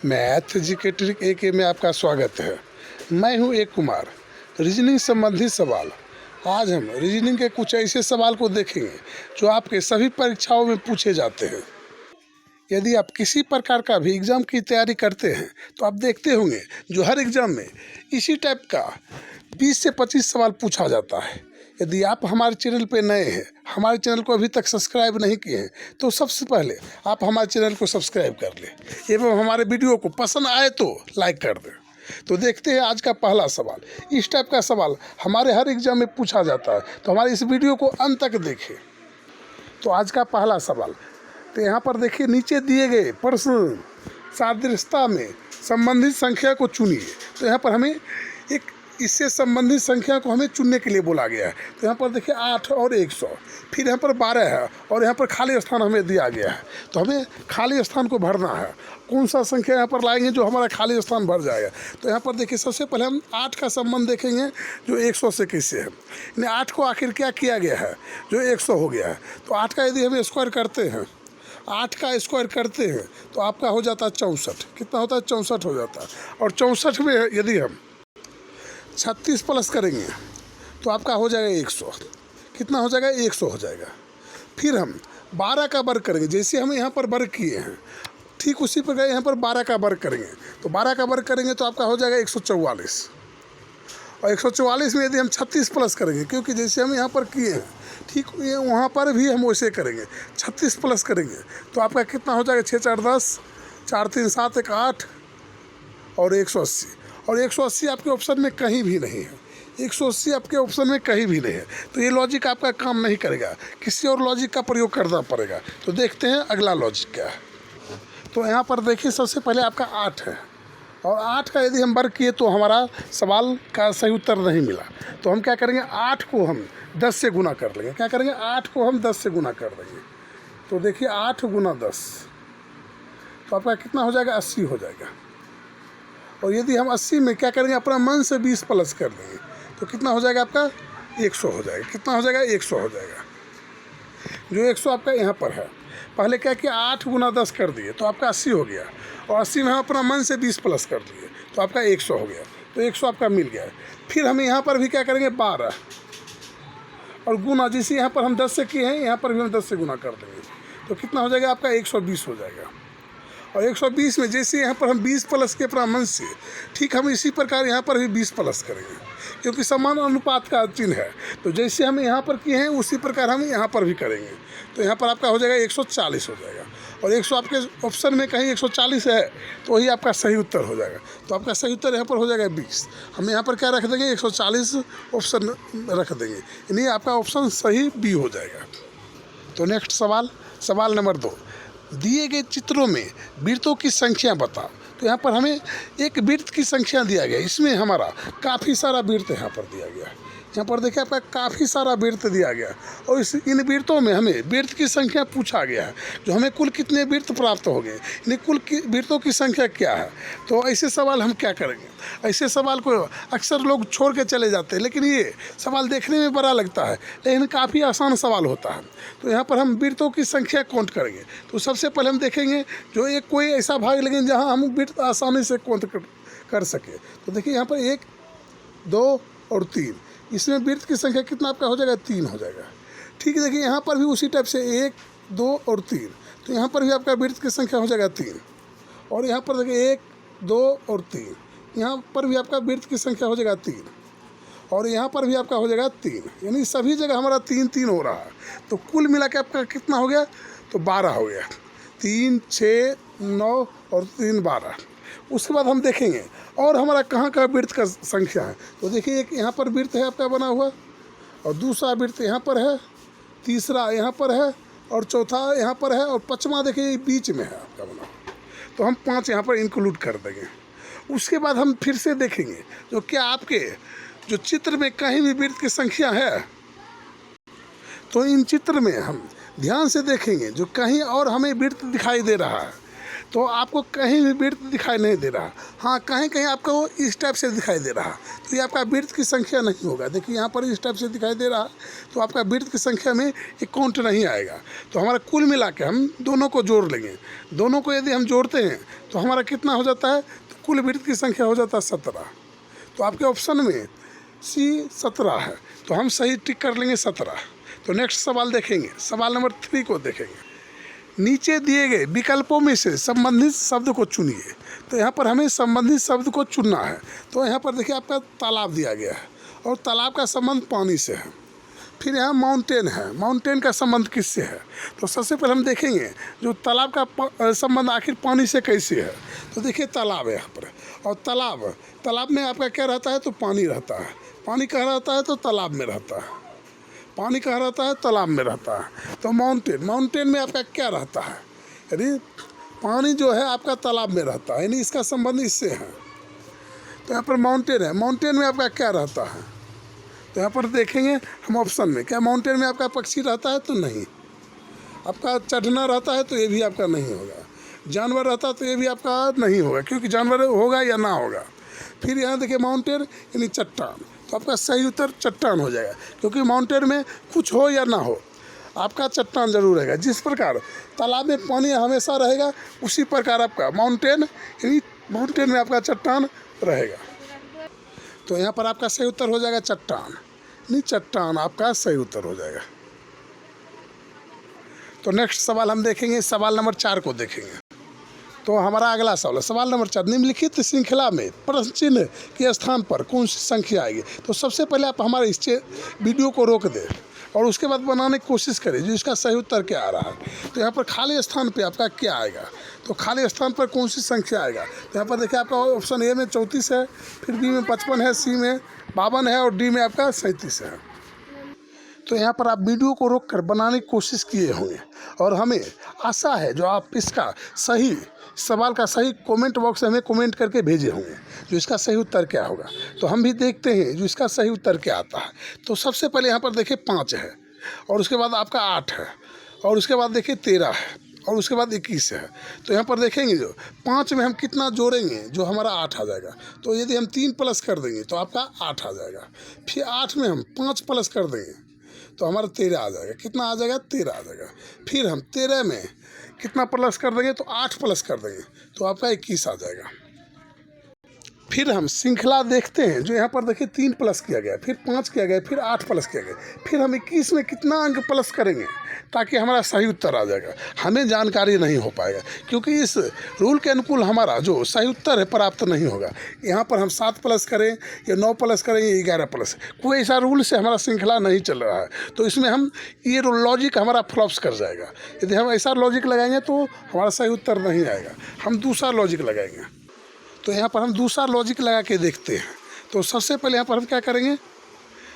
Math GK trick AK में आपका स्वागत है। मैं हूं एक कुमार। रीजनिंग संबंधी सवाल। आज हम रीजनिंग के कुछ ऐसे सवाल को देखेंगे जो आपके सभी परीक्षाओं में पूछे जाते हैं। यदि आप किसी प्रकार का भी एग्ज़ाम की तैयारी करते हैं तो आप देखते होंगे जो हर एग्ज़ाम में इसी टाइप का 20 से 25 सवाल पूछा जाता है। यदि आप हमारे चैनल पर नए हैं, हमारे चैनल को अभी तक सब्सक्राइब नहीं किए हैं, तो सबसे पहले आप हमारे चैनल को सब्सक्राइब कर लें एवं हमारे वीडियो को पसंद आए तो लाइक कर दें। तो देखते हैं आज का पहला सवाल। इस टाइप का सवाल हमारे हर एग्ज़ाम में पूछा जाता है, तो हमारे इस वीडियो को अंत तक देखें। तो आज का पहला सवाल, तो यहाँ पर देखिए नीचे दिए गए प्रश्न सादृश्यता में संबंधित संख्या को चुनिए। तो यहाँ पर हमें एक इससे संबंधित संख्या को हमें चुनने के लिए बोला गया है। तो यहाँ पर देखिए 8 और 100, फिर यहाँ पर 12 है और यहाँ पर खाली स्थान हमें दिया गया है। तो हमें खाली स्थान को भरना है। कौन सा संख्या यहाँ पर लाएंगे जो हमारा खाली स्थान भर जाएगा। तो यहाँ पर देखिए सबसे पहले हम 8 का संबंध देखेंगे जो 100 से किससे है। यानी 8 को आखिर क्या किया गया है जो 100 हो गया है। तो 8 का यदि हम स्क्वायर करते हैं, 8 का स्क्वायर करते हैं तो आपका हो जाता है 64। कितना होता है? 64 हो जाता है। और 64 में यदि हम 36 प्लस करेंगे तो आपका हो जाएगा 100। कितना हो जाएगा? 100 हो जाएगा। फिर हम 12 का वर्ग करेंगे, जैसे हम यहाँ पर वर्ग किए हैं ठीक उसी प्रकार यहाँ पर 12 का वर्ग करेंगे। तो 12 का वर्ग करेंगे तो आपका हो जाएगा 144। और 144 में यदि हम 36 प्लस करेंगे, क्योंकि जैसे हम यहाँ पर किए हैं ठीक वहाँ पर भी हम वैसे करेंगे, 36 प्लस करेंगे तो आपका कितना हो जाएगा? 6 4 10, 4 3 7 1 8 और 180। और 180 आपके ऑप्शन में कहीं भी नहीं है। 180 आपके ऑप्शन में कहीं भी नहीं है। तो ये लॉजिक आपका काम नहीं करेगा, किसी और लॉजिक का प्रयोग करना पड़ेगा। तो देखते हैं अगला लॉजिक क्या है। तो यहाँ पर देखिए सबसे पहले आपका 8 है और 8 का यदि हम वर्ग किए तो हमारा सवाल का सही उत्तर नहीं मिला। तो हम क्या करेंगे? 8 को हम 10 से गुना कर लेंगे। क्या करेंगे? 8 को हम 10 से गुना कर देंगे। तो देखिए 8 गुना 10 तो आपका कितना हो जाएगा? 80 हो जाएगा। और यदि हम 80 में क्या करेंगे? अपना मन से 20 प्लस कर देंगे तो कितना हो जाएगा? आपका 100 हो जाएगा। कितना हो जाएगा? 100 हो जाएगा। जो 100 आपका यहाँ पर है, पहले क्या किया? 8 गुना 10 कर दिए तो आपका 80 हो गया। और 80 में हम अपना मन से 20 प्लस कर दिए तो आपका 100 हो गया। तो 100 आपका मिल गया। फिर हम यहाँ पर भी क्या करेंगे? 12 और गुना, जैसे यहाँ पर हम 10 से किए हैं यहाँ पर भी हम 10 से गुना कर देंगे तो कितना हो जाएगा? आपका 120 हो जाएगा। और 120 में जैसे यहाँ पर हम 20 प्लस के अपना मन से, ठीक हम इसी प्रकार यहाँ पर भी 20 प्लस करेंगे, क्योंकि समान अनुपात का चिन्ह है। तो जैसे हम यहाँ पर किए हैं उसी प्रकार हम यहाँ पर भी करेंगे। तो यहाँ पर आपका हो जाएगा 140 हो जाएगा। और 100 आपके ऑप्शन में कहीं 140 है तो वही आपका सही उत्तर हो जाएगा। तो आपका सही उत्तर यहाँ पर हो जाएगा 20। हम यहाँ पर क्या रख देंगे? 140 ऑप्शन रख देंगे, यानी आपका ऑप्शन सही B हो जाएगा। तो नेक्स्ट सवाल, सवाल नंबर 2, दिए गए चित्रों में वृत्तों की संख्या बताओ। तो यहाँ पर हमें एक वृत्त की संख्या दिया गया, इसमें हमारा काफ़ी सारा वृत्त यहाँ पर दिया गया है। यहाँ पर देखिए आपका काफ़ी सारा वृत्त दिया गया और इन वृत्तों में हमें वृत्त की संख्या पूछा गया है, जो हमें कुल कितने वृत्त प्राप्त हो गए, यानी कुल वृत्तों की संख्या क्या है। तो ऐसे सवाल हम क्या करेंगे? ऐसे सवाल को अक्सर लोग छोड़ के चले जाते हैं, लेकिन ये सवाल देखने में बड़ा लगता है लेकिन काफ़ी आसान सवाल होता है। तो यहाँ पर हम वृत्तों की संख्या काउंट करेंगे। तो सबसे पहले हम देखेंगे जो एक कोई ऐसा भाग लेंगे जहाँ हम वृत्त आसानी से काउंट कर सके। तो देखिए यहाँ पर 1 2 और 3, इसमें वृत्त की संख्या कितना आपका हो जाएगा? 3 हो जाएगा। ठीक है, देखिए यहाँ पर भी उसी टाइप से 1 2 और 3, तो यहाँ पर भी आपका वृत्त की संख्या हो जाएगा 3। और यहाँ पर देखिए 1 2 और 3, यहाँ पर भी आपका वृत्त की संख्या हो जाएगा 3। और यहाँ पर भी आपका हो जाएगा 3, यानी सभी जगह हमारा 3 3 हो रहा है। तो कुल मिला के आपका कितना हो गया? तो 12 हो गया। 3 6 9 और 3 12। उसके बाद हम देखेंगे और हमारा कहाँ कहाँ वृत्त का संख्या है। तो देखिए एक यहाँ पर वृत्त है आपका बना हुआ, और दूसरा वृत्त यहाँ पर है, तीसरा यहाँ पर है, और चौथा यहाँ पर है, और पाँचवा देखिए बीच में है आपका बना हुआ। तो हम 5 यहाँ पर इंक्लूड कर देंगे। उसके बाद हम फिर से देखेंगे जो क्या आपके जो चित्र में कहीं भी वृत्त की संख्या है। तो इन चित्र में हम ध्यान से देखेंगे जो कहीं और हमें वृत्त दिखाई दे रहा है, तो आपको कहीं भी वृत्त दिखाई नहीं दे रहा। हाँ, कहीं कहीं आपको इस टाइप से दिखाई दे रहा। तो ये आपका वृत्त की संख्या नहीं होगा। देखिए यहाँ पर इस टाइप से दिखाई दे रहा है, तो आपका वृत्त की संख्या में एक काउंट नहीं आएगा। तो हमारा कुल मिला के हम दोनों को जोड़ लेंगे। दोनों को यदि हम जोड़ते हैं तो हमारा कितना हो जाता है, तो कुल वृत्त की संख्या हो जाता है 17। तो आपके ऑप्शन में सी 17 है, तो हम सही टिक कर लेंगे 17। तो नेक्स्ट सवाल देखेंगे, सवाल नंबर 3 को देखेंगे। नीचे दिए गए विकल्पों में से संबंधित शब्द को चुनिए। तो यहाँ पर हमें संबंधित शब्द को चुनना है। तो यहाँ पर देखिए आपका तालाब दिया गया है और तालाब का संबंध पानी से है। फिर यहाँ माउंटेन है, माउंटेन का संबंध किससे है? तो सबसे पहले हम देखेंगे जो तालाब का संबंध आखिर पानी से कैसे है। तो देखिए तालाब है यहाँ पर, और तालाब में आपका क्या रहता है, तो पानी रहता है। पानी कहाँ रहता है, तो तालाब में रहता है। पानी कहाँ रहता है, तालाब में रहता है। तो माउंटेन में आपका क्या रहता है, यानी पानी जो है आपका तालाब में रहता है, यानी इसका संबंध इससे है। तो यहाँ पर माउंटेन है, माउंटेन में आपका क्या रहता है, तो यहाँ पर देखेंगे हम ऑप्शन में, क्या माउंटेन में आपका पक्षी रहता है, तो नहीं। आपका चढ़ना रहता है, तो ये भी आपका नहीं होगा। जानवर रहता है, तो ये भी आपका नहीं होगा, क्योंकि जानवर होगा या ना होगा। फिर यहाँ देखिए माउंटेन यानी चट्टान, तो आपका सही उत्तर चट्टान हो जाएगा, क्योंकि माउंटेन में कुछ हो या ना हो आपका चट्टान जरूर रहेगा। जिस प्रकार तालाब में पानी हमेशा रहेगा, उसी प्रकार आपका माउंटेन यानी माउंटेन में आपका चट्टान रहेगा। तो यहाँ पर आपका सही उत्तर हो जाएगा चट्टान, नहीं चट्टान आपका सही उत्तर हो जाएगा। तो नेक्स्ट सवाल हम देखेंगे, सवाल नंबर 4 को देखेंगे। तो हमारा अगला सवाल है सवाल नंबर 4, निम्नलिखित श्रृंखला में प्रश्न चिन्ह के स्थान पर कौन सी संख्या आएगी। तो सबसे पहले आप हमारे इस वीडियो को रोक दें और उसके बाद बनाने की कोशिश करें जो इसका सही उत्तर क्या आ रहा है। तो यहाँ पर खाली स्थान पे आपका क्या आएगा, तो खाली स्थान पर कौन सी संख्या आएगा। तो यहाँ पर देखिए आपका ऑप्शन ए में 34 है, फिर बी में 55 है, सी में 52 है और डी में आपका 37 है। तो यहाँ पर आप वीडियो को रोक कर बनाने की कोशिश किए होंगे और हमें आशा है जो आप इसका सही सवाल का सही कमेंट बॉक्स में हमें कमेंट करके भेजे होंगे जो इसका सही उत्तर क्या होगा। तो हम भी देखते हैं जो इसका सही उत्तर क्या आता है। तो सबसे पहले यहाँ पर देखिए 5 है, और उसके बाद आपका 8 है, और उसके बाद देखिए 13 है, और उसके बाद 21 है। तो यहाँ पर देखेंगे जो 5 में हम कितना जोड़ेंगे, जो हमारा 8 आ जाएगा। तो यदि हम 3 प्लस कर देंगे तो आपका 8 आ जाएगा। फिर 8 में हम 5 प्लस कर देंगे तो हमारा 13 आ जाएगा। कितना आ जाएगा, 13 आ जाएगा। फिर हम 13 में कितना प्लस कर देंगे, तो 8 प्लस कर देंगे तो आपका 21 आ जाएगा। फिर हम श्रृंखला देखते हैं जो यहाँ पर देखिए 3 प्लस किया गया, फिर 5 किया गया, फिर 8 प्लस किया गया, फिर हम 21 में कितना अंक प्लस करेंगे ताकि हमारा सही उत्तर आ जाएगा। हमें जानकारी नहीं हो पाएगा क्योंकि इस रूल के अनुकूल हमारा जो सही उत्तर है प्राप्त नहीं होगा। यहाँ पर हम 7 प्लस करें या 9 प्लस करें या 11 प्लस, कोई ऐसा रूल से हमारा श्रृंखला नहीं चल रहा है। तो इसमें हम ये लॉजिक हमारा फ्लॉप्स कर जाएगा। यदि हम ऐसा लॉजिक लगाएंगे तो हमारा सही उत्तर नहीं आएगा, हम दूसरा लॉजिक लगाएंगे। तो यहाँ पर हम दूसरा लॉजिक लगा के देखते हैं। तो सबसे पहले यहाँ पर हम क्या करेंगे,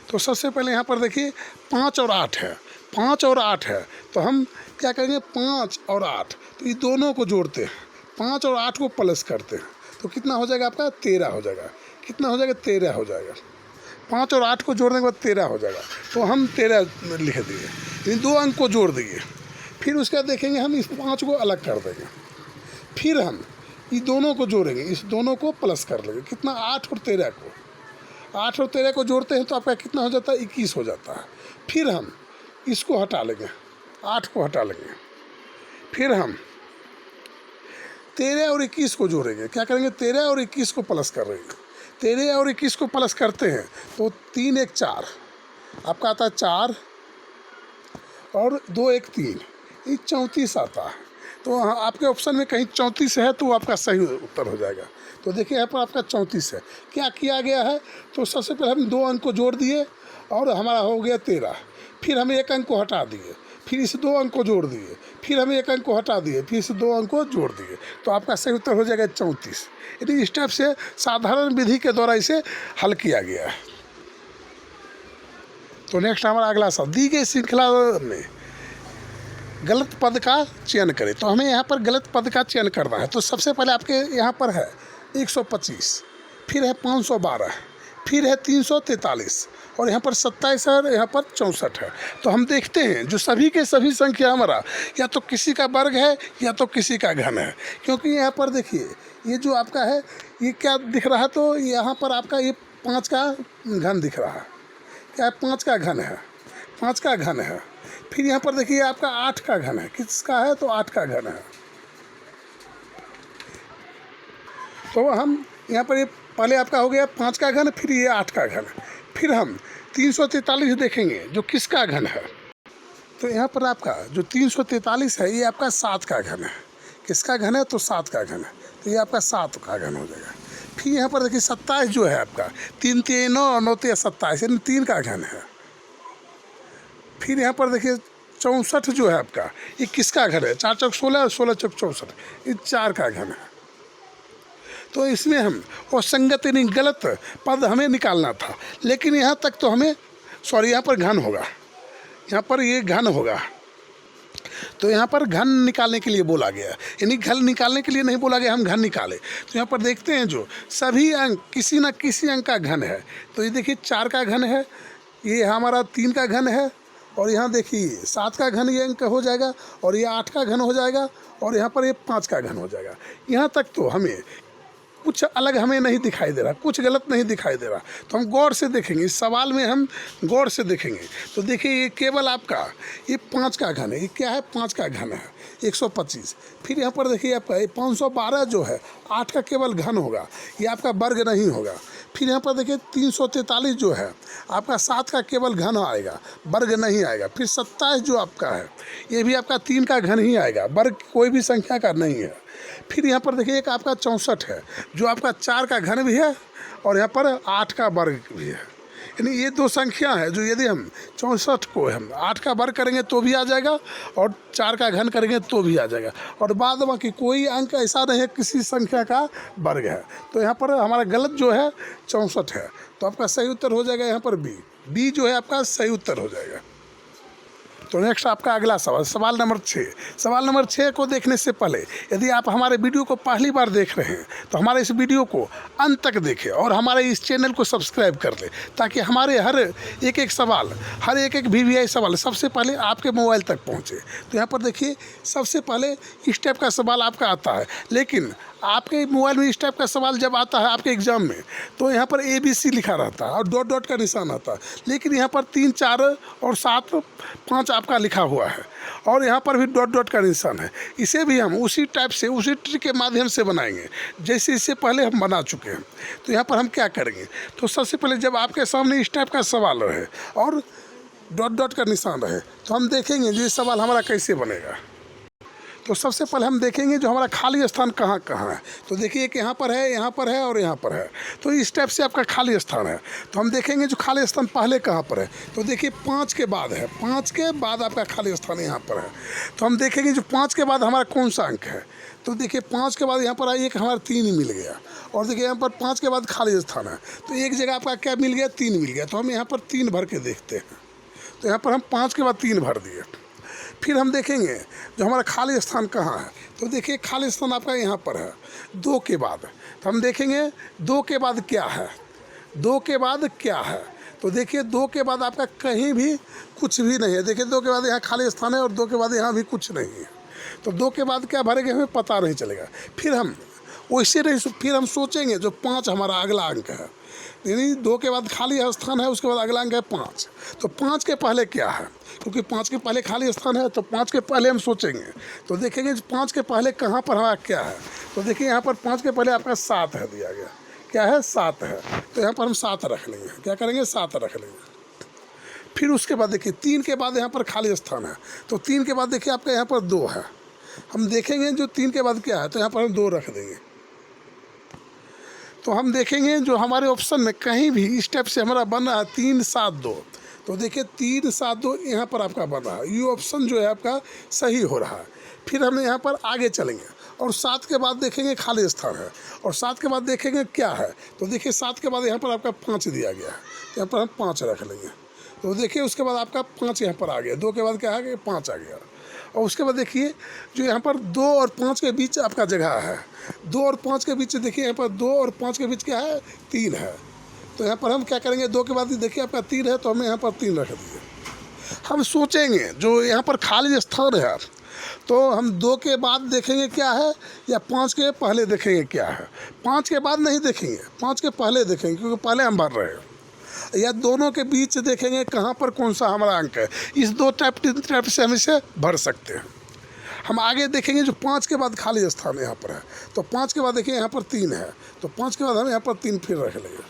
तो सबसे पहले यहाँ पर देखिए 5 और 8 है, 5 और 8 है, तो हम क्या करेंगे 5 और 8, तो ये दोनों को जोड़ते हैं, 5 और 8 को प्लस करते हैं तो कितना हो जाएगा आपका 13 हो जाएगा। कितना हो जाएगा, 13 हो जाएगा। 5 और 8 को जोड़ने के बाद 13 हो जाएगा, तो हम 13 लिख दिए, इन 2 अंक को जोड़ दिए। फिर उसके बाद देखेंगे हम इस 5 को अलग कर देंगे, फिर हम ये दोनों को जोड़ेंगे, इस दोनों को प्लस कर लेंगे। कितना, 8 और 13 को, 8 और 13 को जोड़ते हैं तो आपका कितना हो जाता है, 21 हो जाता है। फिर हम इसको हटा लेंगे, 8 को हटा लेंगे, फिर हम 13 और 21 को जोड़ेंगे। क्या करेंगे, 13 और 21 को प्लस कर लेंगे। 13 और 21 को प्लस करते हैं तो 3 1 4 आपका आता है 4 और 2 1 3, ये 34 आता है। तो आपके ऑप्शन में कहीं 34 है तो आपका सही उत्तर हो जाएगा। तो देखिए यहाँ पर आपका 34 है। क्या किया गया है, तो सबसे पहले हम 2 अंक को जोड़ दिए और हमारा हो गया 13, फिर हम 1 अंक को हटा दिए, फिर इस 2 अंक को जोड़ दिए, फिर हम 1 अंक को हटा दिए, फिर इस 2 अंक को जोड़ दिए, तो आपका सही उत्तर हो जाएगा 34। यदि इस टाइप से साधारण विधि के द्वारा इसे हल किया गया है। तो नेक्स्ट हमारा अगला सवाल, दी गई श्रृंखला में गलत पद का चयन करें। तो हमें यहाँ पर गलत पद का चयन करना है। तो सबसे पहले आपके यहाँ पर है 125, फिर है 512, फिर है 343 और यहाँ पर 27 है और यहाँ पर 64 है। तो हम देखते हैं जो सभी के सभी संख्या हमारा या तो किसी का वर्ग है या तो किसी का घन है, क्योंकि यहाँ पर देखिए ये जो आपका है ये क्या दिख रहा है, तो यहाँ पर आपका ये 5 का घन दिख रहा है, क्या है 5 का घन है, 5 का घन है। फिर यहाँ पर देखिए आपका 8 का घन है, किसका है तो 8 का घन है। तो हम यहाँ पर ये पहले आपका हो गया 5 का घन, फिर ये 8 का घन, फिर हम 343 देखेंगे जो किसका घन है। तो यहाँ पर आपका जो 343 है ये आपका 7 का घन है, किसका घन है तो 7 का घन है, तो ये आपका 7 का घन हो जाएगा। फिर यहाँ पर देखिए 27 जो है आपका 3 3 9 9 3 27 यानी 3 का घन है। फिर यहाँ पर देखिए 64 जो है आपका ये किसका घन है, 4 चौक 16 और 16 चौक 64, ये 4 का घन है। तो इसमें हम और संगत यानी गलत पद हमें निकालना था, लेकिन यहाँ तक तो हमें यहाँ पर घन होगा, यहाँ पर ये घन होगा। तो यहाँ पर घन निकालने के लिए बोला गया, यानी घन निकालने के लिए नहीं बोला गया हम घन निकाले। तो यहाँ पर देखते हैं जो सभी अंक किसी न किसी अंक का घन है। तो ये देखिए 4 का घन है, ये हमारा 3 का घन है, और यहाँ देखिए 7 का घन ये अंक हो जाएगा, और ये 8 का घन हो जाएगा, और यहाँ पर ये 5 का घन हो जाएगा। यहाँ तक तो हमें कुछ अलग हमें नहीं दिखाई दे रहा, कुछ गलत नहीं दिखाई दे रहा। तो हम गौर से देखेंगे, इस सवाल में हम गौर से देखेंगे। तो देखिए ये केवल आपका ये 5 का घन है, ये क्या है 5 का घन है 125। फिर यहाँ पर देखिए आपका ये 512 जो है 8 का केवल घन होगा, ये आपका वर्ग नहीं होगा। फिर यहाँ पर देखिए 343 जो है आपका 7 का केवल घन आएगा, वर्ग नहीं आएगा। फिर 27 जो आपका है ये भी आपका 3 का घन ही आएगा, वर्ग कोई भी संख्या का नहीं है। फिर यहाँ पर देखिए एक आपका 64 है जो आपका 4 का घन भी है, और यहाँ पर 8 का वर्ग भी है। यानी ये 2 संख्या है जो यदि हम 64 को हम 8 का वर्ग करेंगे तो भी आ जाएगा, और 4 का घन करेंगे तो भी आ जाएगा, और बाद बाकी कोई अंक ऐसा नहीं है किसी संख्या का वर्ग है। तो यहाँ पर हमारा गलत जो है 64 है, तो आपका सही उत्तर हो जाएगा यहाँ पर बी जो है आपका सही उत्तर हो जाएगा। तो नेक्स्ट आपका अगला सवाल, सवाल नंबर 6। सवाल नंबर 6 को देखने से पहले यदि आप हमारे वीडियो को पहली बार देख रहे हैं तो हमारे इस वीडियो को अंत तक देखें और हमारे इस चैनल को सब्सक्राइब कर लें, ताकि हमारे हर एक सवाल, हर एक VVI सवाल सबसे पहले आपके मोबाइल तक पहुंचे। तो यहाँ पर देखिए सबसे पहले इस टाइप का सवाल आपका आता है, लेकिन आपके मोबाइल में इस टाइप का सवाल जब आता है आपके एग्ज़ाम में तो यहाँ पर ABC लिखा रहता है और डॉट डॉट का निशान आता है, लेकिन यहाँ पर 3 4 और 7 5 आपका लिखा हुआ है, और यहाँ पर भी डॉट डॉट का निशान है। इसे भी हम उसी टाइप से उसी ट्रिक के माध्यम से बनाएंगे जैसे इससे पहले हम बना चुके हैं। तो यहाँ पर हम क्या करेंगे, तो सबसे पहले जब आपके सामने इस टाइप का सवाल रहे और डॉट डॉट का निशान रहे तो हम देखेंगे जो ये सवाल हमारा कैसे बनेगा। तो सबसे पहले हम देखेंगे जो हमारा खाली स्थान कहाँ कहाँ है। तो देखिए कि यहाँ पर है, यहाँ पर है और यहाँ पर है, तो इस टाइप से आपका खाली स्थान है। तो हम देखेंगे जो खाली स्थान पहले कहाँ पर है, तो देखिए 5 के बाद है, 5 के बाद आपका खाली स्थान यहाँ पर है। तो हम देखेंगे जो 5 के बाद हमारा कौन सा अंक है, तो देखिए 5 के बाद यहाँ पर आइए हमारा 3 ही मिल गया, और देखिए यहाँ पर 5 के बाद खाली स्थान है, तो एक जगह आपका क्या मिल गया 3 मिल गया। तो हम यहाँ पर 3 भर के देखते हैं। तो यहाँ पर हम 5 के बाद 3 भर दिए। फिर हम देखेंगे जो हमारा खाली स्थान कहाँ है, तो देखिए खाली स्थान आपका यहाँ पर है 2 के बाद। तो हम देखेंगे 2 के बाद क्या है, 2 के बाद क्या है, तो देखिए 2 के बाद आपका कहीं भी कुछ भी नहीं है। देखिए 2 के बाद यहाँ खाली स्थान है और 2 के बाद यहाँ भी कुछ नहीं है। तो 2 के बाद क्या भरेंगे हमें पता नहीं चलेगा। फिर हम वैसे नहीं, फिर हम सोचेंगे जो 5 हमारा अगला अंक है, यानी 2 के बाद खाली स्थान है, उसके बाद अगला अंक है 5। तो 5 के पहले क्या है, क्योंकि 5 के पहले खाली स्थान है, तो 5 के पहले हम सोचेंगे। तो देखेंगे 5 के पहले कहाँ पर हमारा क्या है, तो देखिए यहाँ पर 5 के पहले आपका 7 है दिया गया, क्या है 7 है, तो यहाँ पर हम 7 रख लेंगे। क्या करेंगे 7 रख लेंगे। फिर उसके बाद देखिए 3 के बाद यहाँ पर खाली स्थान है, तो 3 के बाद देखिए आपका यहाँ पर 2 है। हम देखेंगे जो 3 के बाद क्या है, तो यहाँ पर हम 2 रख देंगे। तो हम देखेंगे जो हमारे ऑप्शन में कहीं भी इस टाइप से हमारा बन रहा है 3 7 2, तो देखिए 3 7 2 यहाँ पर आपका बन रहा है, ये ऑप्शन जो है आपका सही हो रहा है। फिर हम यहाँ पर आगे चलेंगे और 7 के बाद देखेंगे खाली स्थान है, और 7 के बाद देखेंगे क्या है, तो देखिए 7 के बाद यहाँ पर आपका 5 दिया गया है, तो यहाँ पर हम 5 रख लेंगे। तो देखिए उसके बाद आपका 5 यहाँ पर आ गया, 2 के बाद क्या आ गया 5 आ गया। और उसके बाद देखिए जो यहाँ पर 2 और 5 के बीच आपका जगह है, 2 और 5 के बीच देखिए यहाँ पर 2 और 5 के बीच क्या है 3 है। तो यहाँ पर हम क्या करेंगे 2 के बाद देखिए आपका 3 है, तो हमें यहाँ पर 3 रख दिए। हम सोचेंगे जो यहाँ पर खाली स्थान है तो हम 2 के बाद देखेंगे क्या है या 5 के पहले देखेंगे क्या है। 5 के बाद नहीं देखेंगे, 5 के पहले देखेंगे, क्योंकि पहले हम भर रहे हैं, या दोनों के बीच देखेंगे कहाँ पर कौन सा हमारा अंक है। इस 2 टाइप से हम इसे भर सकते हैं। हम आगे देखेंगे जो 5 के बाद खाली स्थान यहाँ पर है, तो 5 के बाद देखिए यहाँ पर 3 है, तो 5 के बाद हम यहाँ पर 3 फिर रख लेंगे।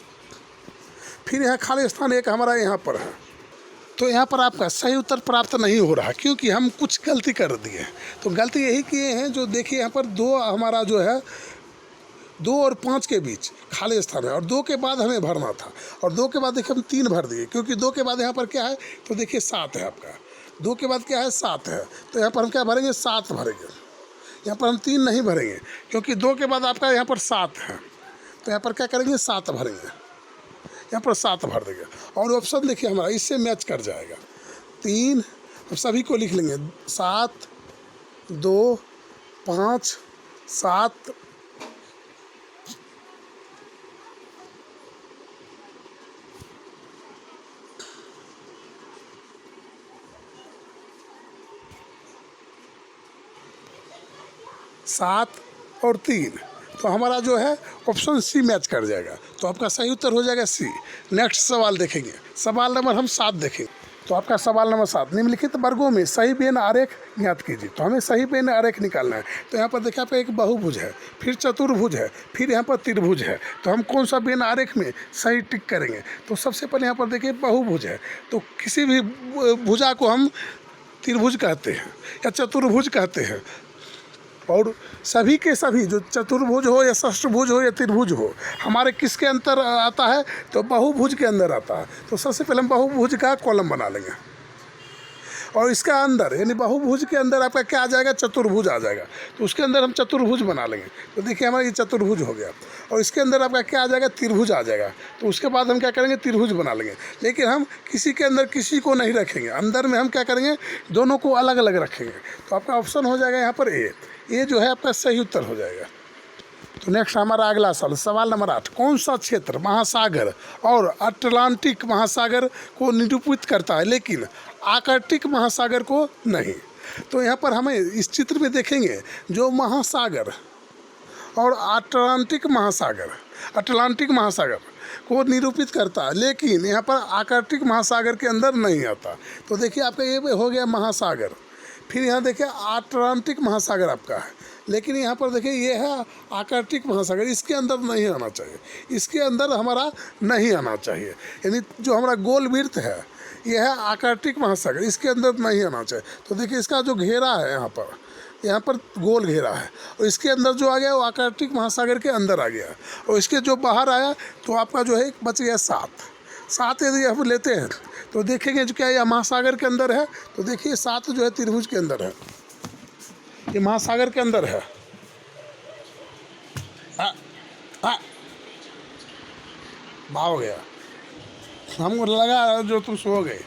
फिर यहाँ खाली स्थान 1 हमारा यहाँ पर है। तो यहाँ पर आपका सही उत्तर प्राप्त नहीं हो रहा, क्योंकि हम कुछ गलती कर दिए। तो गलती यही किए हैं, जो देखिए यहाँ पर 2 हमारा जो है 2 और 5 के बीच खाली स्थान है, और 2 के बाद हमें भरना था, और 2 के बाद देखिए हम 3 भर दिए, क्योंकि 2 के बाद यहाँ पर क्या है, तो देखिए 7 है आपका। 2 के बाद क्या है, 7 है, तो यहाँ पर हम क्या भरेंगे, 7 भरेंगे। यहाँ पर हम 3 नहीं भरेंगे, क्योंकि 2 के बाद आपका यहाँ पर 7 है, तो यहाँ पर क्या करेंगे, 7 भरेंगे। यहाँ पर 7 भर देंगे, और ऑप्शन देखिए हमारा इससे मैच कर जाएगा। 3 हम सभी को लिख लेंगे, 7 2 5 7 7 और 3, तो हमारा जो है ऑप्शन सी मैच कर जाएगा। तो आपका सही उत्तर हो जाएगा सी। नेक्स्ट सवाल देखेंगे, सवाल नंबर हम 7 देखेंगे। तो आपका सवाल नंबर 7, निम्नलिखित वर्गों में सही बेन आरेख ज्ञात कीजिए। तो हमें सही बेन आरेख निकालना है। तो यहाँ पर देखिए आपका एक बहुभुज है, फिर चतुर्भुज है, फिर यहाँ पर त्रिभुज है। तो हम कौन सा बेन आरेख में सही टिक करेंगे। तो सबसे पहले यहाँ पर देखिए बहुभुज है, तो किसी भी भुजा को हम त्रिभुज कहते हैं या चतुर्भुज कहते हैं। और सभी के सभी जो चतुर्भुज हो या षष्ठभुज हो या त्रिभुज हो, हमारे किसके अंतर आता है, तो बहुभुज के अंदर आता है। तो सबसे पहले हम बहुभुज का कॉलम बना लेंगे, और इसका अंदर यानी बहुभुज के अंदर आपका क्या आ जाएगा, चतुर्भुज आ जाएगा। तो उसके अंदर हम चतुर्भुज बना लेंगे। तो देखिए हमारा ये चतुर्भुज हो गया, और इसके अंदर आपका क्या आ जाएगा, त्रिभुज आ जाएगा। तो उसके बाद हम क्या करेंगे, त्रिभुज बना लेंगे। लेकिन हम किसी के अंदर किसी को नहीं रखेंगे, अंदर में हम क्या करेंगे, दोनों को अलग अलग रखेंगे। तो आपका ऑप्शन हो जाएगा यहाँ पर ए जो है आपका सही उत्तर हो जाएगा। तो नेक्स्ट हमारा अगला सवाल नंबर 8, कौन सा क्षेत्र महासागर और अटलांटिक महासागर को निरूपित करता है लेकिन आर्कटिक महासागर को नहीं। तो यहाँ पर हमें इस चित्र में देखेंगे जो महासागर और अटलांटिक महासागर को निरूपित करता है, लेकिन यहाँ पर आर्कटिक महासागर के अंदर नहीं आता। तो देखिए आपका ये हो गया महासागर, फिर यहाँ देखिए अटलांटिक महासागर आपका है, लेकिन यहाँ पर देखिए ये है आर्कटिक महासागर, इसके अंदर नहीं आना चाहिए, इसके अंदर हमारा नहीं आना चाहिए। यानी जो हमारा गोल वृत्त है ये है आर्कटिक महासागर, इसके अंदर नहीं आना चाहिए। तो देखिए इसका जो घेरा है यहाँ पर गोल घेरा है, और इसके अंदर जो आ गया वो आर्कटिक महासागर के अंदर आ गया, और इसके जो बाहर आया तो आपका जो है बच गया 7 यदि हम लेते हैं तो देखेंगे जो क्या यह महासागर के अंदर है। तो देखिए 7 जो है त्रिभुज के अंदर है, ये महासागर के अंदर है। भाव गया, हमको लगा जो तुम सो गए।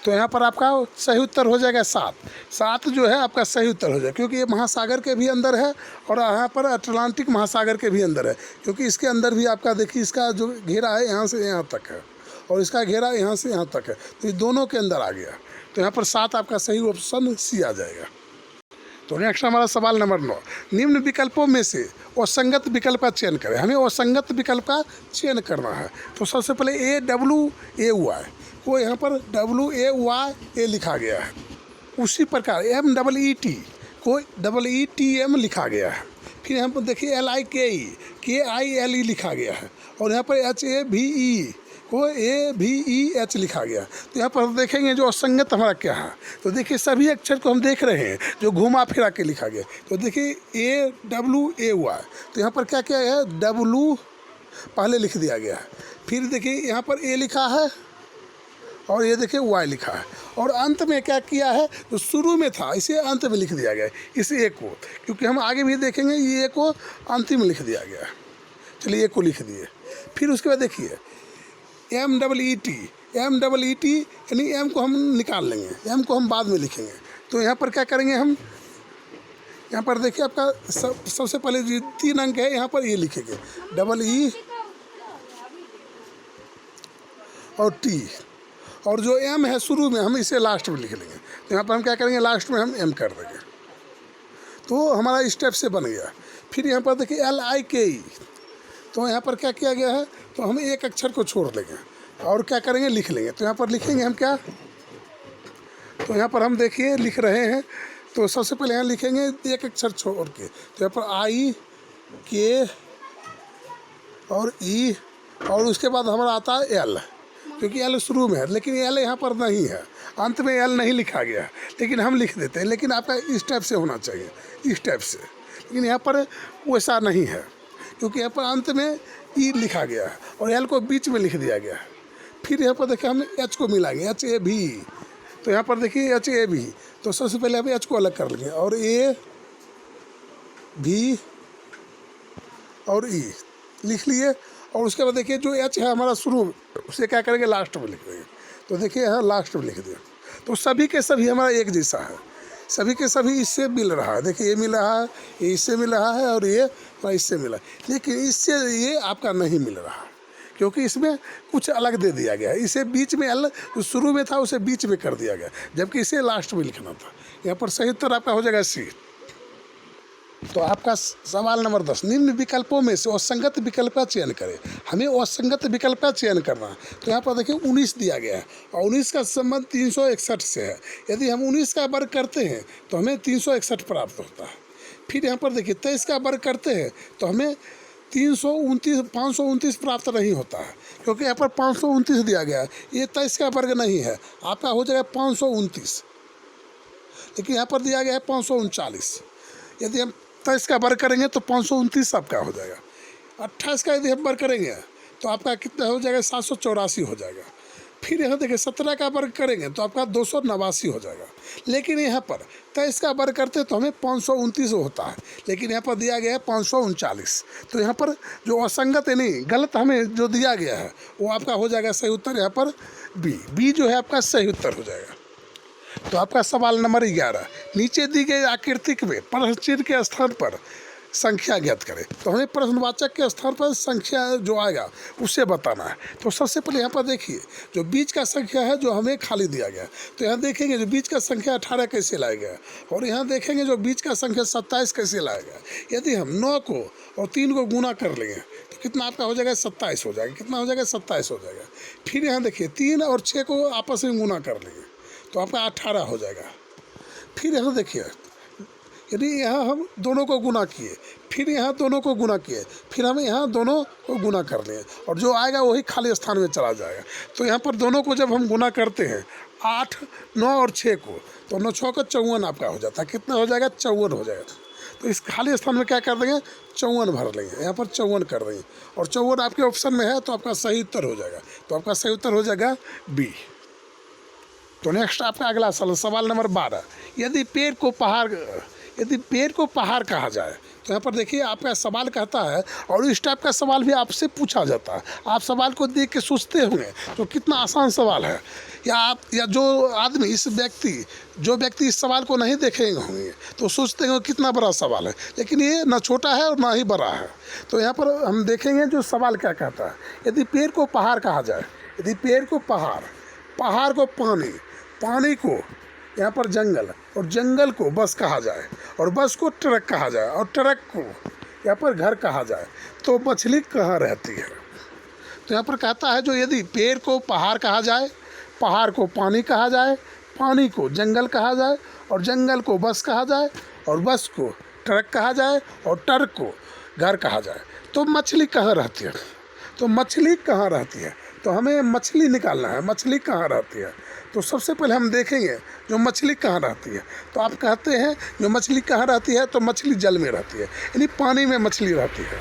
तो यहाँ पर आपका सही उत्तर हो जाएगा 7 जो है आपका सही उत्तर हो जाएगा, क्योंकि ये महासागर के भी अंदर है और यहाँ पर अटलांटिक महासागर के भी अंदर है, क्योंकि इसके अंदर भी आपका देखिए इसका जो घेरा है यहाँ से यहाँ तक है, और इसका घेरा यहाँ से यहाँ तक है, तो ये दोनों के अंदर आ गया। तो यहाँ पर 7 आपका सही ऑप्शन सी आ जाएगा। तो नेक्स्ट हमारा सवाल नंबर 9, निम्न विकल्पों में से असंगत विकल्प का चयन करें। हमें असंगत विकल्प का चयन करना है। तो सबसे पहले AWAY को यहाँ पर WAYA लिखा गया है, उसी प्रकार MEET को EETM लिखा गया है। फिर यहाँ पर देखिए LIKE KILE लिखा गया है, और यहाँ पर HAVE को AVEH लिखा गया। तो यहाँ पर देखेंगे जो असंगत हमारा क्या है। तो देखिए सभी अक्षर को हम देख रहे हैं जो घुमा फिरा के लिखा गया। तो देखिए AWAY, तो यहाँ पर क्या क्या है, W पहले लिख दिया गया है, फिर देखिए यहाँ पर A लिखा है, और ये देखिए Y लिखा है, और अंत में क्या किया है, जो शुरू में था इसे अंत में लिख दिया गया है, इस A को, क्योंकि हम आगे भी देखेंगे ये A को अंतिम में लिख दिया गया है। चलिए A को लिख दिए। फिर उसके बाद देखिए MEET यानी M को हम निकाल लेंगे, M को हम बाद में लिखेंगे। तो यहाँ पर क्या करेंगे हम, यहाँ पर देखिए आपका सबसे पहले जो 3 अंक है यहाँ पर ये लिखेंगे और टी, और जो एम है शुरू में हम इसे लास्ट में लिख लेंगे। तो यहाँ पर हम क्या करेंगे, लास्ट में हम एम कर देंगे, तो हमारा स्टेप से बन गया। फिर यहाँ पर देखिए LIKE, तो यहाँ पर क्या किया गया है, तो हम एक अक्षर को छोड़ देंगे और क्या करेंगे, लिख लेंगे। तो यहाँ पर लिखेंगे हम क्या, तो यहाँ पर हम देखिए लिख रहे हैं, तो सबसे पहले यहाँ लिखेंगे एक अक्षर छोड़ के, तो यहाँ पर IK और E, और उसके बाद हमारा आता है L, क्योंकि L शुरू में है, लेकिन L यहाँ पर नहीं है, अंत में L नहीं लिखा गया, लेकिन हम लिख देते हैं। लेकिन आपका इस टाइप से होना चाहिए, इस टाइप से, लेकिन यहाँ पर वैसा नहीं है, क्योंकि यहाँ पर अंत में E लिखा गया है और L को बीच में लिख दिया गया है। फिर यहाँ पर देखिए हम H को मिलाएंगे, HAV, तो यहाँ पर देखिए HAV, तो सबसे पहले हम H को अलग कर लेंगे और A V और E लिख लिए, और उसके बाद देखिए जो H है हमारा शुरू में, उसे क्या करेंगे, लास्ट में लिख देंगे। तो देखिए यहाँ लास्ट में लिख दिया, तो सभी के सभी हमारा एक जैसा है, सभी के सभी इससे मिल रहा है। देखिए ये मिल रहा है, ये इससे मिल रहा है, और ये इससे मिला, लेकिन इससे ये आपका नहीं मिल रहा, क्योंकि इसमें कुछ अलग दे दिया गया है। इसे बीच में L जो शुरू में था उसे बीच में कर दिया गया, जबकि इसे लास्ट में लिखना था। यहाँ पर सही उत्तर आपका हो जाएगा C। तो आपका सवाल नंबर 10, निम्न विकल्पों में से असंगत विकल्प का चयन करें। हमें असंगत विकल्प का चयन करना है। तो यहाँ पर देखिए 19 दिया गया है, और 19 का संबंध 361 से है। यदि हम 19 का वर्ग करते हैं तो हमें 361 प्राप्त होता है। फिर यहाँ पर देखिए 23 का वर्ग करते हैं तो हमें 529 प्राप्त नहीं होता है, क्योंकि यहाँ पर 529 दिया गया है, ये 23 का वर्ग नहीं है, आपका हो जाएगा 529, लेकिन यहाँ पर दिया गया है 539। यदि हम 23 का वर्ग करेंगे तो 529 आपका हो जाएगा। 28 का यदि हम वर्ग करेंगे तो आपका कितना हो जाएगा, 784 हो जाएगा। फिर यहाँ देखिए 17 का वर्ग करेंगे तो आपका 289 हो जाएगा। लेकिन यहाँ पर 23 का वर्ग करते तो हमें 529 होता है, लेकिन यहाँ पर दिया गया है 539। तो यहाँ पर जो असंगत है, नहीं गलत हमें जो दिया गया है वो आपका हो जाएगा सही उत्तर, यहाँ पर बी जो है आपका सही उत्तर हो जाएगा। तो आपका सवाल नंबर 11, नीचे दी गई आकृति में प्रश्न चिन्ह के स्थान पर संख्या ज्ञात करें। तो हमें प्रश्नवाचक के स्थान पर संख्या जो आएगा उसे बताना है। तो सबसे पहले यहाँ पर देखिए जो बीच का संख्या है जो हमें खाली दिया गया, तो यहाँ देखेंगे जो बीच का संख्या 18 कैसे लाया गया, और यहाँ देखेंगे जो बीच का संख्या 27 कैसे लाया गया। यदि हम 9 को और 3 को गुना कर लेंगे तो कितना आपका हो जाएगा, 27 हो जाएगा। कितना हो जाएगा, 27 हो जाएगा। फिर यहाँ देखिए 3 और 6 को आपस में गुना कर लेंगे तो आपका 18 हो जाएगा। फिर यहाँ देखिए यदि यहाँ हम दोनों को गुना किए, फिर यहाँ दोनों को गुना किए, फिर हम यहाँ दोनों को गुना कर लिए, और जो आएगा वही खाली स्थान में चला जाएगा। तो यहाँ पर दोनों को जब हम गुना करते हैं 8, 9 और 6 को, तो 9 6 का 54 आपका हो जाता है। कितना हो जाएगा, 54 हो जाएगा। तो इस खाली स्थान में क्या कर देंगे, 54 भर लेंगे, यहाँ पर 54 कर देंगे, और 54 आपके ऑप्शन में है तो आपका सही उत्तर हो जाएगा। तो आपका सही उत्तर हो जाएगा बी। तो नेक्स्ट आपका अगला सवाल नंबर 12, यदि पेड़ को पहाड़ कहा जाए। तो यहाँ पर देखिए आपका सवाल कहता है, और इस टाइप का सवाल भी आपसे पूछा जाता है। आप सवाल को देख के सोचते होंगे तो कितना आसान सवाल है, या जो आदमी जो व्यक्ति इस सवाल को नहीं देखेंगे होंगे तो सोचते हैं कितना बड़ा सवाल है, लेकिन ये ना छोटा है और ना ही बड़ा है। तो यहाँ पर हम देखेंगे जो सवाल क्या कहता है, यदि पेड़ को पहाड़ कहा जाए, यदि पेड़ को पहाड़ को पानी को यहाँ पर जंगल, और जंगल को बस कहा जाए, और बस को ट्रक कहा जाए, और ट्रक को यहाँ पर घर कहा जाए, तो मछली कहाँ रहती है। तो यहाँ पर कहता है जो यदि पेड़ को पहाड़ कहा जाए, पहाड़ को पानी कहा जाए, पानी को जंगल कहा जाए, और जंगल को बस कहा जाए, और बस को ट्रक कहा जाए, और ट्रक को घर कहा जाए, तो मछली कहाँ रहती है। तो मछली कहाँ रहती है, तो हमें मछली निकालना है, मछली कहाँ रहती है। तो सबसे पहले हम देखेंगे जो मछली कहाँ रहती है। तो आप कहते हैं जो मछली कहाँ रहती है, तो मछली जल में रहती है, यानी पानी में मछली रहती है।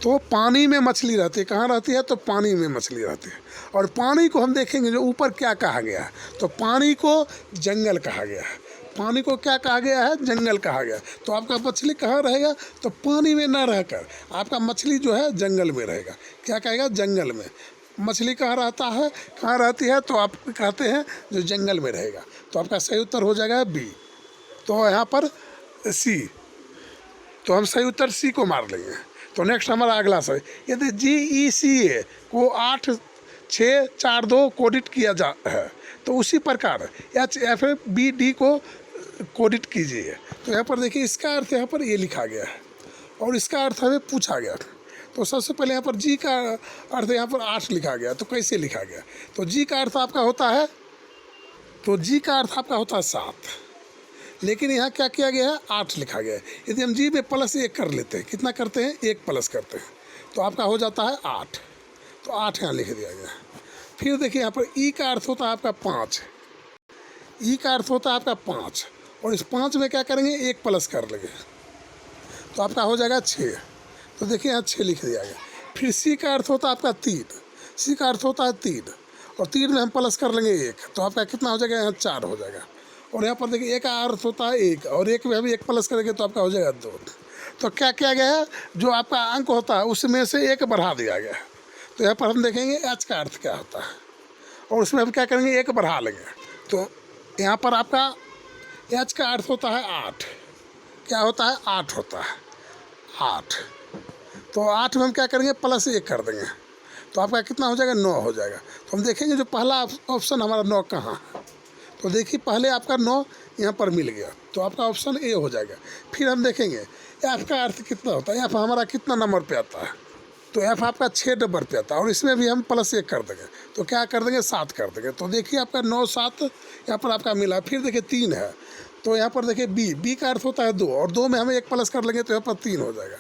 तो पानी में मछली रहती है, कहाँ रहती है, तो पानी में मछली रहती है। और पानी को हम देखेंगे जो ऊपर क्या कहा गया है, तो पानी को जंगल कहा गया है। पानी को क्या कहा गया है, जंगल कहा गया। तो आपका मछली कहाँ रहेगा, तो पानी में ना रहकर आपका मछली जो है जंगल में रहेगा। क्या कहेगा, जंगल में। मछली कहाँ रहती है, तो आप कहते हैं जो जंगल में रहेगा। तो आपका सही उत्तर हो जाएगा बी। तो यहाँ पर सी, तो हम सही उत्तर सी को मार लेंगे। तो नेक्स्ट हमारा अगला सवाल, यदि GECA को 8 6 4 2 कोडिट किया जा है। तो उसी प्रकार HFBD को कोडिट कीजिए। तो यहाँ पर देखिए इसका अर्थ यहाँ पर ये लिखा गया है और इसका अर्थ हमें पूछा गया। तो सबसे पहले यहाँ पर जी का अर्थ यहाँ पर 8 लिखा गया। तो कैसे लिखा गया? तो जी का अर्थ आपका होता है, तो जी का अर्थ आपका होता है 7, लेकिन यहाँ क्या किया गया है? 8 लिखा गया है। यदि हम जी में +1 कर लेते हैं, कितना करते हैं? 1 प्लस करते हैं, तो आपका हो जाता है 8। तो 8 यहाँ लिख दिया गया। फिर देखिए यहाँ पर ई का अर्थ होता है आपका 5, ई का अर्थ होता है आपका 5, और इस 5 में क्या करेंगे? 1 प्लस कर लेंगे, तो आपका हो जाएगा 6। तो देखिए यहाँ 6 लिख दिया गया। फिर सी का अर्थ होता है आपका 3, सी का अर्थ होता है 3, और 3 में हम प्लस कर लेंगे 1, तो आपका कितना हो जाएगा? यहाँ 4 हो जाएगा। और यहाँ पर देखिए ए का अर्थ होता है 1, और 1 में हम 1 प्लस करेंगे तो आपका हो जाएगा 2। तो क्या किया गया है? जो आपका अंक होता है उसमें से 1 बढ़ा दिया गया है। तो यहाँ पर हम देखेंगे एच का अर्थ क्या होता है, और उसमें हम क्या करेंगे? 1 बढ़ा लेंगे। तो यहाँ पर आपका एच का अर्थ होता है 8। क्या होता है? 8 होता है, 8। तो 8 में हम क्या करेंगे? +1 कर देंगे, तो आपका कितना हो जाएगा? 9 हो जाएगा। तो हम देखेंगे जो पहला ऑप्शन हमारा 9 कहाँ है। तो देखिए पहले आपका 9 यहाँ पर मिल गया, तो आपका ऑप्शन ए हो जाएगा। फिर हम देखेंगे एफ का अर्थ कितना होता है, एफ हमारा कितना नंबर पे आता है? तो एफ आपका 6 नंबर पे आता है, और इसमें भी हम +1 कर देंगे, तो क्या कर देंगे? 7 कर देंगे। तो देखिए आपका 9 7 यहाँ पर आपका मिला। फिर देखिए 3 है, तो यहाँ पर देखिए बी का अर्थ होता है 2, और 2 में हमें 1 प्लस कर लेंगे तो यहाँ पर 3 हो जाएगा।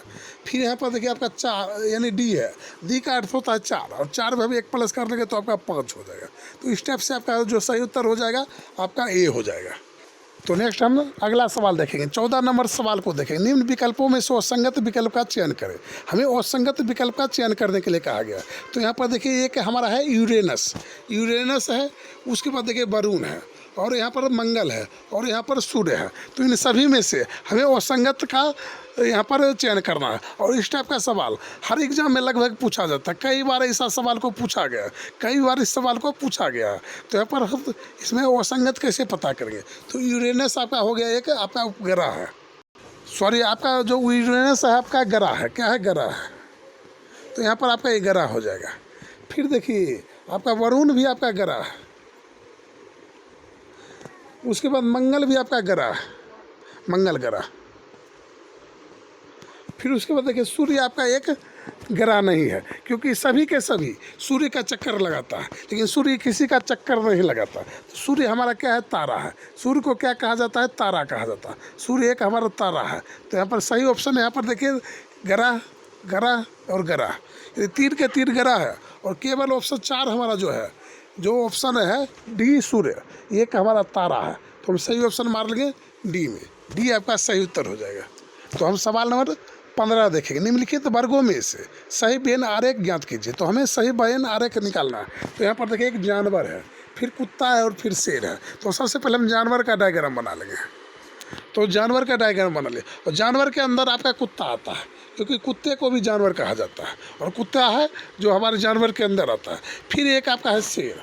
फिर यहाँ पर देखिए आपका 4 यानी डी है, डी का अर्थ होता है 4, और 4 में हम 1 प्लस कर लेंगे तो आपका 5 हो जाएगा। तो इस टाइप से आपका जो सही उत्तर हो जाएगा आपका ए हो जाएगा। तो नेक्स्ट हम अगला सवाल देखेंगे। 14 नंबर सवाल को देखेंगे। निम्न विकल्पों में से असंगत विकल्प का चयन करें। हमें असंगत विकल्प का चयन करने के लिए कहा गया। तो यहाँ पर देखिए एक हमारा है यूरेनस, यूरेनस है, उसके बाद देखिए वरुण है, और यहाँ पर मंगल है, और यहाँ पर सूर्य है। तो इन सभी में से हमें असंगत का यहाँ पर चयन करना है। और इस टाइप का सवाल हर एग्जाम में लगभग पूछा जाता है। कई बार ऐसा सवाल को पूछा गया, कई बार इस सवाल को पूछा गया। तो यहाँ पर हम इसमें असंगत कैसे पता करेंगे? तो यूरेनस आपका हो गया एक आपका ग्रह है, सॉरी आपका जो यूरेनस है आपका ग्रह है। क्या है? ग्रह है। तो यहाँ पर आपका एक ग्रह हो जाएगा। फिर देखिए आपका वरुण भी आपका ग्रह है, उसके बाद मंगल भी आपका ग्रह है, मंगल ग्रह। फिर उसके बाद देखिए सूर्य आपका एक ग्रह नहीं है, क्योंकि सभी के सभी सूर्य का चक्कर लगाता है, लेकिन सूर्य किसी का चक्कर नहीं लगाता। तो सूर्य हमारा क्या है? तारा है। सूर्य को क्या कहा जाता है? तारा कहा जाता है। सूर्य एक हमारा तारा है। तो यहाँ पर सही ऑप्शन यहाँ पर देखिए ग्रह, ग्रह और ग्रह, ये 3 के 3 ग्रह है। और केवल ऑप्शन 4 हमारा जो है, जो ऑप्शन है डी सूर्य, एक हमारा तारा है। तो हम सही ऑप्शन मार लेंगे डी में, डी आपका सही उत्तर हो जाएगा। तो हम सवाल नंबर 15 देखेंगे। निम्नलिखित वर्गों में से सही बेन आरेख ज्ञात कीजिए। तो हमें सही बेन आरेख निकालना है। तो यहाँ पर देखिए एक जानवर है, फिर कुत्ता है, और फिर शेर है। तो सबसे पहले हम जानवर का डायग्राम बना लेंगे। तो जानवर का डायग्राम बना ले, और जानवर के अंदर आपका कुत्ता आता है, क्योंकि कुत्ते को भी जानवर कहा जाता है, और कुत्ता है जो हमारे जानवर के अंदर आता है। फिर एक आपका है शेर,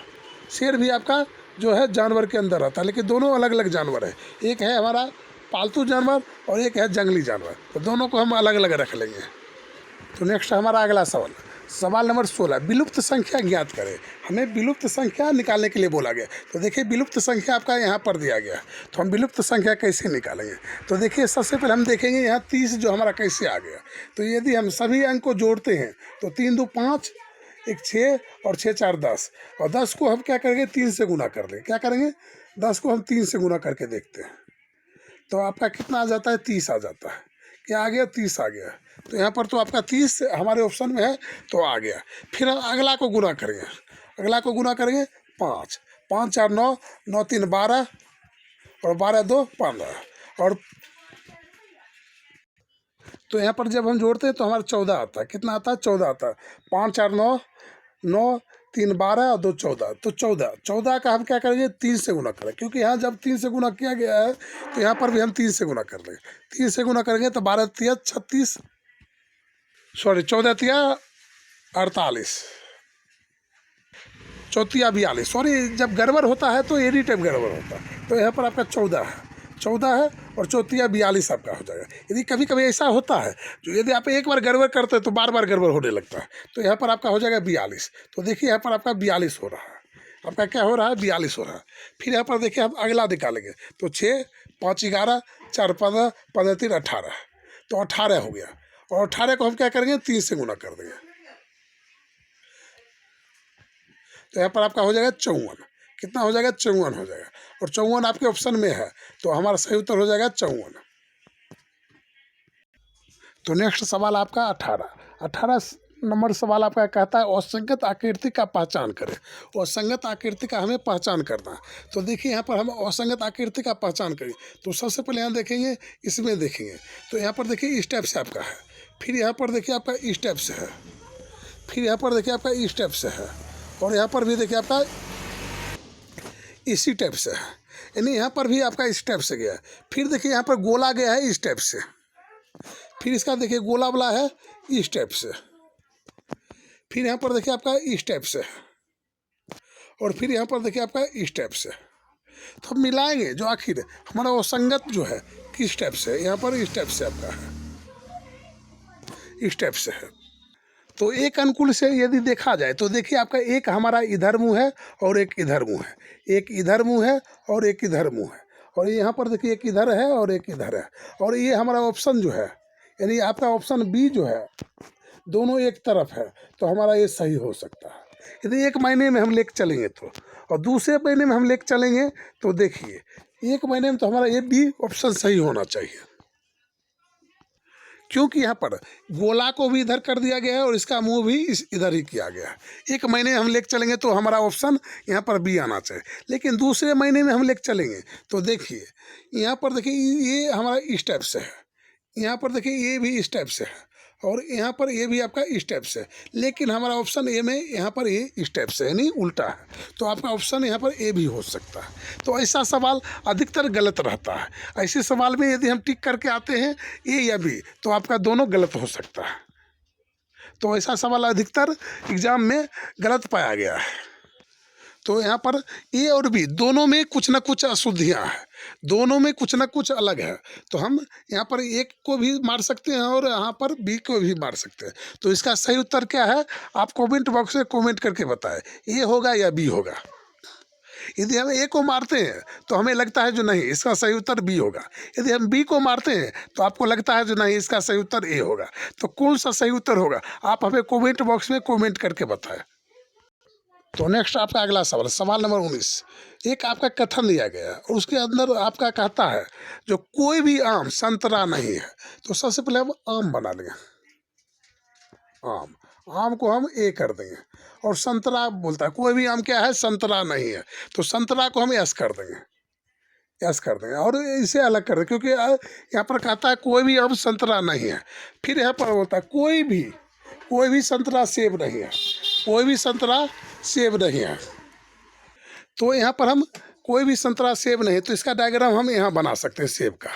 शेर भी आपका जो है जानवर के अंदर आता है, लेकिन दोनों अलग अलग जानवर है। एक है हमारा पालतू जानवर और एक है जंगली जानवर, तो दोनों को हम अलग अलग रख लेंगे। तो नेक्स्ट हमारा अगला सवाल, सवाल नंबर 16, विलुप्त संख्या ज्ञात करें। हमें विलुप्त संख्या निकालने के लिए बोला गया। तो देखिए विलुप्त संख्या आपका यहाँ पर दिया गया, तो हम विलुप्त संख्या कैसे निकालेंगे? तो देखिए सबसे पहले हम देखेंगे यहाँ 30 जो हमारा कैसे आ गया। तो यदि हम सभी अंक को जोड़ते हैं तो 3 2 5, 1 6 और 6 4 10, और 10 को हम क्या करेंगे? 3 से गुना कर लेंगे। क्या करेंगे? 10 को हम 3 से गुना करके देखते हैं, तो आपका कितना आ जाता है? 30 आ जाता है। क्या आ गया? 30 आ गया। तो यहाँ पर तो आपका 30 हमारे ऑप्शन में है, तो आ गया। फिर हम अगला को गुना करेंगे, अगला को गुना करेंगे 5 5 4 9 9 3 12 और 12 2 15, और तो यहाँ पर जब हम जोड़ते हैं तो हमारा 14 आता है। कितना आता है? 14 आता है। 5 4 9 9 3 12 और 2 14, तो 14 का हम क्या करेंगे? 3 से गुना करें, क्योंकि यहाँ जब 3 से गुना किया गया है तो यहाँ पर भी हम 3 से गुना कर लेंगे। 3 से गुना करेंगे तो 12 3 36, सॉरी 14 3 48, 34 42, सॉरी जब गड़बड़ होता है तो एनी टाइप गड़बड़ होता है। तो यहाँ पर आपका 14 है, 14 है और चौथिया 42 आपका हो जाएगा। यदि कभी कभी ऐसा होता है जो यदि आप एक बार गड़बड़ करते हैं तो बार बार गड़बड़ होने लगता है, तो यहाँ पर आपका हो जाएगा 42। तो देखिए यहाँ पर आपका 42 हो रहा है, आपका क्या हो रहा है 42 हो रहा है। फिर यहाँ पर देखिए हम अगला निकालेंगे तो 6 5 11 4 15 15 3 18, तो 18 हो गया। और 18 को हम क्या करेंगे 3 से गुना कर देंगे, तो यहाँ पर आपका हो जाएगा 54। कितना हो जाएगा 54 हो जाएगा। और 54 आपके ऑप्शन में है, तो हमारा सही उत्तर हो जाएगा 54। तो नेक्स्ट सवाल आपका 18 नंबर सवाल आपका कहता है असंगत आकृति का पहचान करें। असंगत आकृति का हमें पहचान करना है। तो देखिए यहाँ पर हम असंगत आकृति का पहचान करें तो सबसे पहले यहाँ देखेंगे, इसमें देखेंगे तो यहाँ पर देखिए इस टाइप से आपका है, फिर यहाँ पर देखिए आपका इस टाइप से है, फिर यहाँ पर देखिए आपका इस टाइप से है, और यहाँ पर भी देखिए आपका इसी टाइप से है, यानी यहाँ पर भी आपका इस टाइप से गया है। फिर देखिए यहाँ पर गोला गया है इस टाइप से, फिर इसका देखिए गोला वाला है इस टाइप से, फिर यहाँ पर देखिए आपका इस टाइप से, और फिर यहाँ पर देखिए आपका इस टाइप से। तो हम मिलाएंगे जो आखिर हमारा वो संगत जो है किस टाइप से, यहाँ पर इस टाइप से आपका है, इस टाइप से है। तो एक अनुकूल से यदि देखा जाए तो देखिए आपका एक हमारा इधर मुँह है और एक इधर मुँह है, एक इधर मुँह है और एक इधर मुँह है, और यहाँ पर देखिए एक इधर है और एक इधर है। और ये हमारा ऑप्शन जो है, यानी आपका ऑप्शन बी जो है दोनों एक तरफ है, तो हमारा ये सही हो सकता है। यदि एक महीने में हम लेके चलेंगे तो, और दूसरे महीने में हम लेके चलेंगे तो देखिए एक महीने में तो हमारा ये बी ऑप्शन सही होना चाहिए, क्योंकि यहाँ पर गोला को भी इधर कर दिया गया है और इसका मुंह भी इधर ही किया गया है। एक महीने में हम लेके चलेंगे तो हमारा ऑप्शन यहाँ पर बी आना चाहिए, लेकिन दूसरे महीने में हम लेके चलेंगे तो देखिए यहाँ पर देखिए ये हमारा इस टाइप से है, यहाँ पर देखिए ये भी इस टाइप से है, और यहाँ पर ये भी आपका इस टाइप से, लेकिन हमारा ऑप्शन ए में यहाँ पर ये इस टाइप से यानी उल्टा है, तो आपका ऑप्शन यहाँ पर ए भी हो सकता है। तो ऐसा सवाल अधिकतर गलत रहता है। ऐसे सवाल में यदि हम टिक करके आते हैं ए या बी तो आपका दोनों गलत हो सकता है। तो ऐसा सवाल अधिकतर एग्जाम में गलत पाया गया है। तो यहाँ पर ए और बी दोनों में कुछ ना कुछ अशुद्धियाँ हैं, दोनों में कुछ ना कुछ अलग है, तो हम यहाँ पर एक को भी मार सकते हैं और यहाँ पर बी को भी मार सकते हैं। तो इसका सही उत्तर क्या है आप कमेंट बॉक्स में कमेंट करके बताएं, ए होगा या बी होगा। यदि हम ए को मारते हैं तो हमें लगता है जो नहीं इसका सही उत्तर बी होगा, यदि हम बी को मारते हैं तो आपको लगता है जो नहीं इसका सही उत्तर ए होगा। तो कौन सा सही उत्तर होगा आप हमें कमेंट बॉक्स में कमेंट करके बताएं। तो नेक्स्ट आपका अगला सवाल, सवाल नंबर 19। एक आपका कथन दिया गया है और उसके अंदर आपका कहता है जो कोई भी आम संतरा नहीं है। तो सबसे पहले हम आम बना लेंगे, आम को हम ए कर देंगे, और संतरा बोलता है कोई भी आम क्या है संतरा नहीं है, तो संतरा को हम एस कर देंगे, एस कर देंगे और इसे अलग कर देंगे, क्योंकि यहाँ पर कहता है कोई भी आम संतरा नहीं है। फिर यहाँ पर बोलता है कोई भी संतरा सेब नहीं है, कोई भी संतरा सेब नहीं है। तो यहाँ पर हम कोई भी संतरा सेब नहीं, तो इसका डायग्राम हम यहाँ बना सकते हैं सेब का।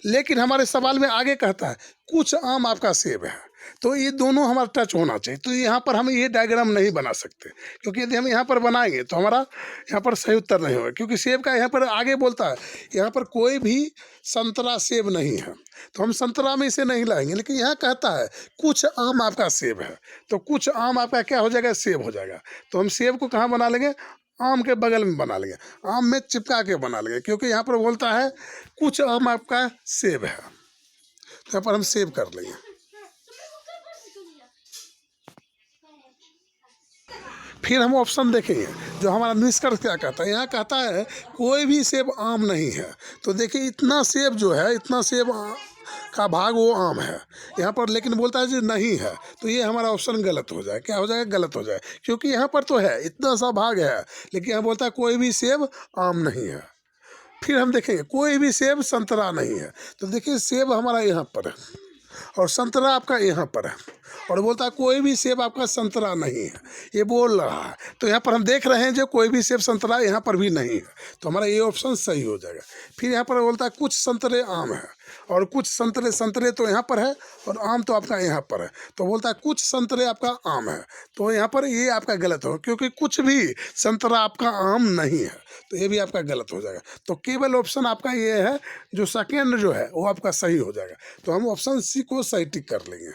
लेकिन हमारे सवाल में आगे कहता है कुछ आम आपका सेब है, तो ये दोनों हमारा टच होना चाहिए। तो यहाँ पर हम ये डायग्राम नहीं बना सकते, क्योंकि यदि हम यहाँ पर बनाएंगे तो हमारा यहाँ पर सही उत्तर नहीं होगा, क्योंकि सेब का यहाँ पर आगे बोलता है यहाँ पर कोई भी संतरा सेब नहीं है, तो हम संतरा में इसे नहीं लाएंगे। लेकिन यहाँ कहता है कुछ आम आपका सेब है, तो कुछ आम आपका क्या हो जाएगा सेब हो जाएगा। तो हम सेब को कहाँ बना लेंगे आम के बगल में बना लेंगे, आम में चिपका के बना लेंगे, क्योंकि यहाँ पर बोलता है कुछ आम आपका सेब है, तो यहाँ पर हम सेब कर लेंगे। फिर हम ऑप्शन देखेंगे जो हमारा निष्कर्ष क्या कहता है। यहाँ कहता है कोई भी सेब आम नहीं है, तो देखिए इतना सेब जो है इतना सेब का भाग वो आम है यहाँ पर, लेकिन बोलता है जो नहीं है, तो ये हमारा ऑप्शन गलत हो जाए। क्या हो जाएगा गलत हो जाए, क्योंकि यहाँ पर तो है इतना सा भाग है, लेकिन यहाँ बोलता है कोई भी सेब आम नहीं है। फिर हम देखेंगे कोई भी सेब संतरा नहीं है, तो देखिए सेब हमारा यहाँ पर है और संतरा आपका यहाँ पर है, और बोलता है कोई भी सेब आपका संतरा नहीं है, ये बोल रहा है। तो यहाँ पर हम देख रहे हैं जो कोई भी सेब संतरा यहाँ पर भी नहीं है, तो हमारा ये ऑप्शन सही हो जाएगा। फिर यहाँ पर बोलता है कुछ संतरे आम है, और कुछ संतरे तो यहाँ पर है और आम तो आपका यहाँ पर है, तो बोलता है कुछ संतरे आपका आम है, तो यहाँ पर ये आपका गलत हो, क्योंकि कुछ भी संतरा आपका आम नहीं है, तो ये भी आपका गलत हो जाएगा। तो केवल ऑप्शन आपका ये है जो सेकेंड जो है वो आपका सही हो जाएगा, तो हम ऑप्शन सी को सही टिक कर लेंगे।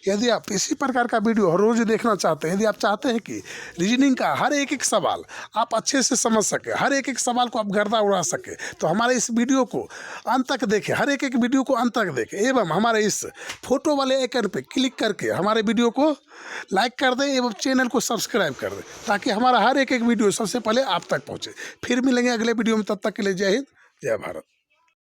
यदि आप इसी प्रकार का वीडियो हर रोज़ देखना चाहते हैं, यदि आप चाहते हैं कि रीजनिंग का हर एक सवाल आप अच्छे से समझ सके, हर एक सवाल को आप गर्दा उड़ा सके, तो हमारे इस वीडियो को अंत तक देखें, हर एक वीडियो को अंत तक देखें, एवं हमारे इस फोटो वाले आइकन पे क्लिक करके हमारे वीडियो को लाइक कर दें एवं चैनल को सब्सक्राइब कर दें, ताकि हमारा हर एक वीडियो सबसे पहले आप तक पहुँचे। फिर मिलेंगे अगले वीडियो में, तब तक के लिए जय हिंद, जय भारत।